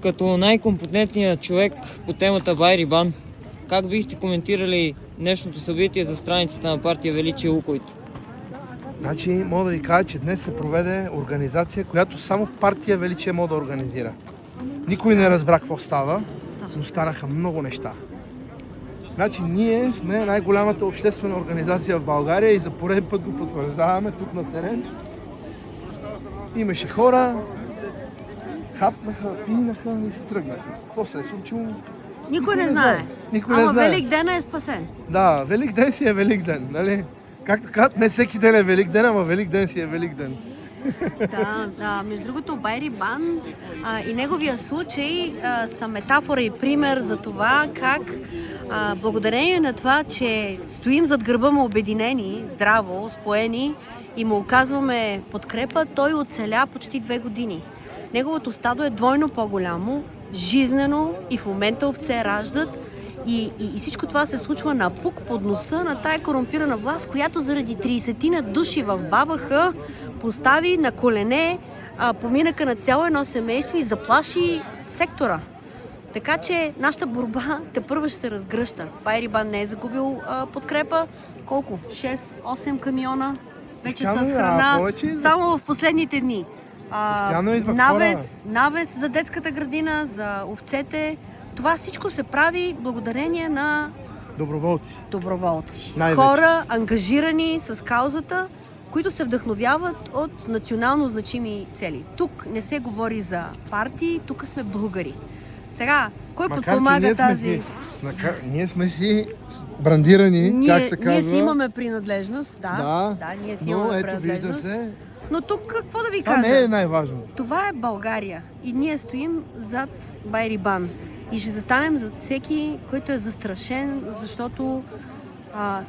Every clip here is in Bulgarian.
Като най-компетентният човек по темата Байрибан, как бихте коментирали днешното събитие за страницата на партия Величие Луковит? Значи, мога да ви кажа, че днес се проведе организация, която само партия Величие може да организира. Никой не разбра какво става, но станаха много неща. Значи, ние сме най-голямата обществена организация в България и за пореден път го потвърждаваме тук на терен. Имаше хора, хапнаха, пинаха и се тръгнаха. Какво се е случило? Никой не знае. Никой не Ама знае. Велик ден е спасен. Да, Велик ден си е Велик ден, нали? Както казват, не всеки ден е Велик ден, ама Велик ден си е Велик ден. Да. Между другото, Байрибан и неговия случай са метафора и пример за това как благодарение на това, че стоим зад гърба му обединени, здраво, споени и му оказваме подкрепа, той оцеля почти 2 години. Неговото стадо е двойно по-голямо, жизнено и в момента овце раждат. И всичко това се случва на пук под носа на тая корумпирана власт, която заради 30 души в БАБХ постави на колене поминъка на цяло едно семейство и заплаши сектора. Така че нашата борба тепърва ще се разгръща. Байрибан не е загубил подкрепа. Колко? 6-8 камиона вече с храна. Само в последните дни. Навес за детската градина, за овцете. Това всичко се прави благодарение на доброволци. Хора, ангажирани с каузата, които се вдъхновяват от национално значими цели. Тук не се говори за партии, тук сме българи. Сега, кой подпомага тази... Ние сме си брандирани, как се казва. Ние си имаме принадлежност, да, ние си имаме принадлежност. Вижда се. Но тук какво да ви кажа? Това не е най-важно. Това е България и ние стоим зад Байрибан. И ще застанем зад всеки, който е застрашен, защото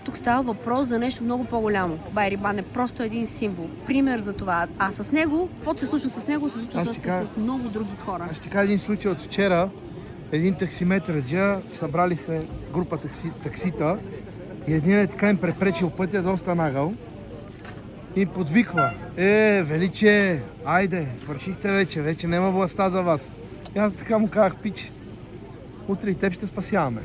тук става въпрос за нещо много по-голямо. Байрибан е просто един символ, пример за това. А с него, каквото се случва с него, се случва с много други хора. Аз ще кажа един случай от вчера. Един таксиметраджия, събрали се група таксита и един е така им препречил пътя, доста нагъл. И подвиква: Величие, айде, свършихте вече няма властта за вас. И аз така му казах: пич, утре и теб ще спасяваме.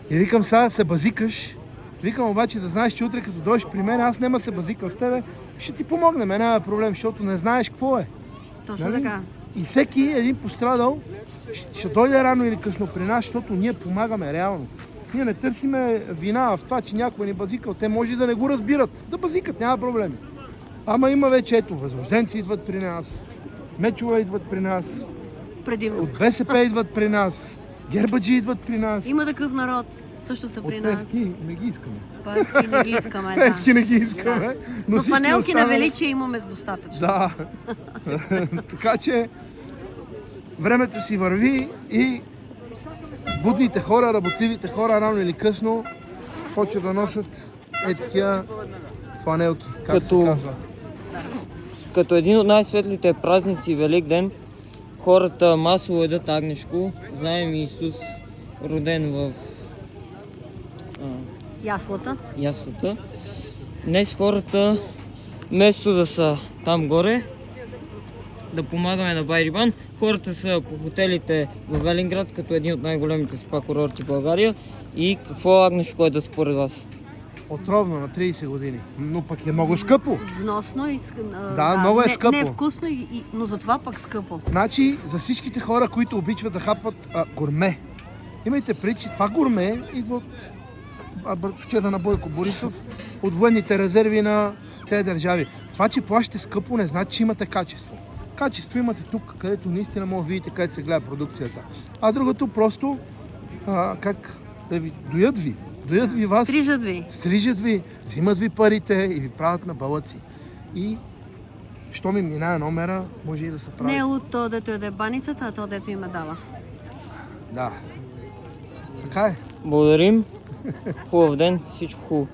И викам: сега се базикаш. Викам обаче да знаеш, че утре като дойдеш при мен, аз няма се базикам с тебе, ще ти помогнем, няма проблем, защото не знаеш какво е. Точно така. И всеки един пострадал ще дойде рано или късно при нас, защото ние помагаме реално. Ние не търсиме вина в това, че някой ни базикал. Те може да не го разбират. Да базикат, няма проблеми. Ама има вече, ето, възрожденци идват при нас, мечове идват при нас, от БСП идват при нас, гербаджи идват при нас. Има такъв народ, също са при нас. От певски не ги искаме. Певски не ги искаме, да. Певски не ги искаме. Да. Но фанелки на Величие имаме достатъчно. Да. Така че времето си върви и будните хора, работливите хора, рано или късно почват да носят такива фанелки, как се казва. Като един от най-светлите празници Велик ден, хората масово едат агнешко, знаем Исус, роден в яслата. Днес хората, вместо да са там горе, да помагаме на Байрибан, хората са по хотелите в Велинград, като един от най-големите спа курорти в България. И какво агнешко е да според вас? Отровно на 30 години, но пък е много скъпо. Вносно и много е скъпо. Не е вкусно, но затова пък скъпо. Значи, за всичките хора, които обичват да хапват гурме, имайте предвид, че това гурме идва от братовчета на Бойко Борисов, от военните резерви на тези държави. Това, че плащате скъпо, не значи, че имате качество. Качество имате тук, където наистина може да видите където се гледа продукцията. А другото просто, как да ви доят ви вас. Стрижат ви, взимат ви парите и ви правят на балъци. И що ми минава номера, може и да се прави. Не от то, дето е баницата, а то, дето им е дава. Да. Така е. Благодарим. Хубав ден, всичко хубаво.